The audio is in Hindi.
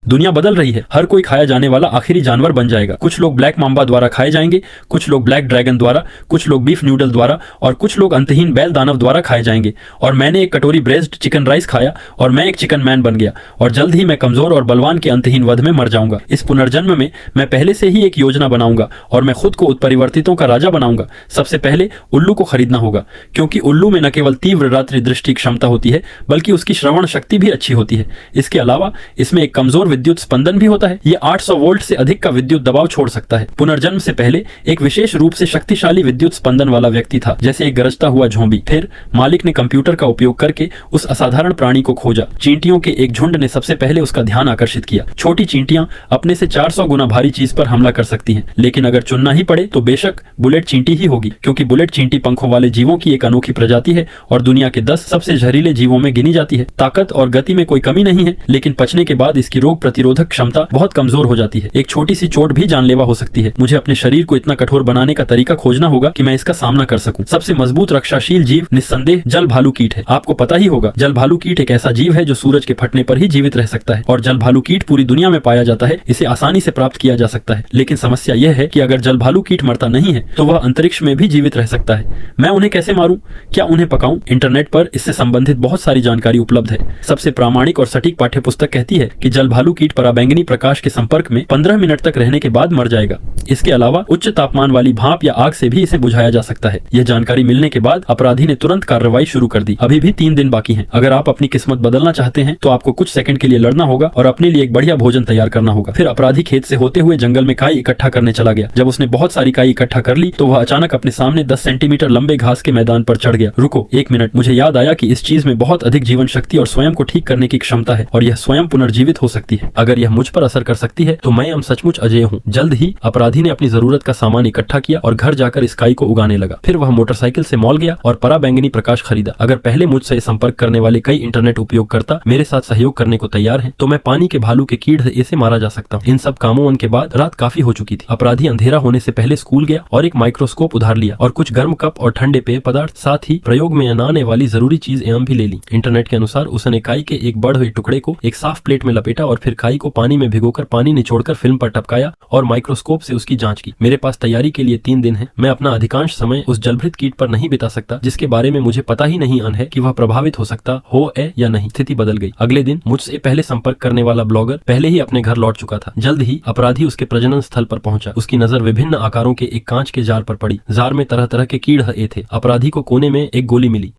दुनिया बदल रही है, हर कोई खाया जाने वाला आखिरी जानवर बन जाएगा। कुछ लोग ब्लैक मांबा द्वारा खाए जाएंगे, कुछ लोग ब्लैक ड्रैगन द्वारा, कुछ लोग बीफ न्यूडल द्वारा और कुछ लोग अंतहीन बैल दानव द्वारा खाए जाएंगे। और मैंने एक कटोरी ब्रेस्ड चिकन राइस खाया और मैं एक चिकन मैन बन गया और जल्द ही मैं कमजोर और बलवान के अंतहीन वध में मर जाऊंगा। इस पुनर्जन्म में मैं पहले से ही एक योजना बनाऊंगा और मैं खुद को उत्परिवर्तितों का राजा बनाऊंगा। सबसे पहले उल्लू को खरीदना होगा, क्योंकि उल्लू में न केवल तीव्र रात्रि दृष्टि क्षमता होती है बल्कि उसकी श्रवण शक्ति भी अच्छी होती है। इसके अलावा इसमें एक कमजोर विद्युत स्पंदन भी होता है। ये 800 वोल्ट से अधिक का विद्युत दबाव छोड़ सकता है। पुनर्जन्म से पहले एक विशेष रूप से शक्तिशाली विद्युत स्पंदन वाला व्यक्ति था, जैसे एक गरजता हुआ झोंबी। फिर मालिक ने कंप्यूटर का उपयोग करके उस असाधारण प्राणी को खोजा। चींटियों के एक झुंड ने सबसे पहले उसका ध्यान आकर्षित किया। छोटी चींटियां अपने से 400 गुना भारी चीज पर हमला कर सकती हैं, लेकिन अगर चुनना ही पड़े तो बेशक बुलेट चींटी ही होगी, क्योंकि बुलेट चींटी पंखों वाले जीवों की एक अनोखी प्रजाति है और दुनिया के 10 सबसे जहरीले जीवों में गिनी जाती है। ताकत और गति में कोई कमी नहीं है, लेकिन पचने के बाद इसकी रोग प्रतिरोधक क्षमता बहुत कमजोर हो जाती है। एक छोटी सी चोट भी जानलेवा हो सकती है। मुझे अपने शरीर को इतना कठोर बनाने का तरीका खोजना होगा कि मैं इसका सामना कर सकूं। सबसे मजबूत रक्षाशील जीव निस्संदेह जल भालू कीट है। आपको पता ही होगा, जल भालू कीट एक ऐसा जीव है जो सूरज के फटने पर ही जीवित रह सकता है और जल भालू कीट पूरी दुनिया में पाया जाता है। इसे आसानी से प्राप्त किया जा सकता है, लेकिन समस्या यह है कि अगर जल भालू कीट मरता नहीं है तो वह अंतरिक्ष में भी जीवित रह सकता है। मैं उन्हें कैसे मारूं? क्या उन्हें पकाऊं? इंटरनेट पर इससे संबंधित बहुत सारी जानकारी उपलब्ध है। सबसे प्रामाणिक और सटीक पाठ्य पुस्तक कहती है कि जल भालू कीट पराबैंगनी प्रकाश के संपर्क में 15 मिनट तक रहने के बाद मर जाएगा। इसके अलावा उच्च तापमान वाली भाप या आग से भी इसे बुझाया जा सकता है। यह जानकारी मिलने के बाद अपराधी ने तुरंत कार्रवाई शुरू कर दी। अभी भी 3 दिन बाकी हैं। अगर आप अपनी किस्मत बदलना चाहते हैं तो आपको कुछ सेकंड के लिए लड़ना होगा और अपने लिए एक बढ़िया भोजन तैयार करना होगा। फिर अपराधी खेत से होते हुए जंगल में काई इकट्ठा करने चला गया। जब उसने बहुत सारी काई इकट्ठा कर ली तो वह अचानक अपने सामने 10 सेंटीमीटर लंबे घास के मैदान पर चढ़ गया। रुको 1 मिनट, मुझे याद आया कि इस चीज में बहुत अधिक जीवन शक्ति और स्वयं को ठीक करने की क्षमता है और यह स्वयं पुनर्जीवित हो सकती है। अगर यह मुझ पर असर कर सकती है तो मैं सचमुच अजेय हूँ। जल्द ही अपराधी ने अपनी जरूरत का सामान इकट्ठा किया और घर जाकर इस काई को उगाने लगा। फिर वह मोटरसाइकिल से मॉल गया और पराबैंगनी प्रकाश खरीदा। अगर पहले मुझसे संपर्क करने वाले कई इंटरनेट उपयोगकर्ता मेरे साथ सहयोग करने को तैयार हैं, तो मैं पानी के भालू के कीड़े से मारा जा सकता हूँ। इन सब कामों के बाद रात काफी हो चुकी थी। अपराधी अंधेरा होने से पहले स्कूल गया और एक माइक्रोस्कोप उधार लिया और कुछ गर्म कप और ठंडे पेय पदार्थ, साथ ही प्रयोग में न आने वाली जरूरी चीज एवं भी ले ली। इंटरनेट के अनुसार उसने काई के एक बढ़े हुए टुकड़े को एक साफ प्लेट में लपेटा और फिर काई को पानी में भिगोकर पानी निचोड़कर फिल्म पर टपकाया और माइक्रोस्कोप से उसकी जांच की। मेरे पास तैयारी के लिए 3 दिन है। मैं अपना अधिकांश समय उस जलभृत कीट पर नहीं बिता सकता जिसके बारे में मुझे पता ही नहीं है कि वह प्रभावित हो सकता हो या नहीं। स्थिति बदल गई। अगले दिन मुझसे पहले संपर्क करने वाला ब्लॉगर पहले ही अपने घर लौट चुका था। जल्द ही अपराधी उसके प्रजनन स्थल पर पहुंचा। उसकी नजर विभिन्न आकारों के एक कांच के जार पर पड़ी। जार में तरह तरह के कीड़े थे। अपराधी को कोने में एक गोली मिली।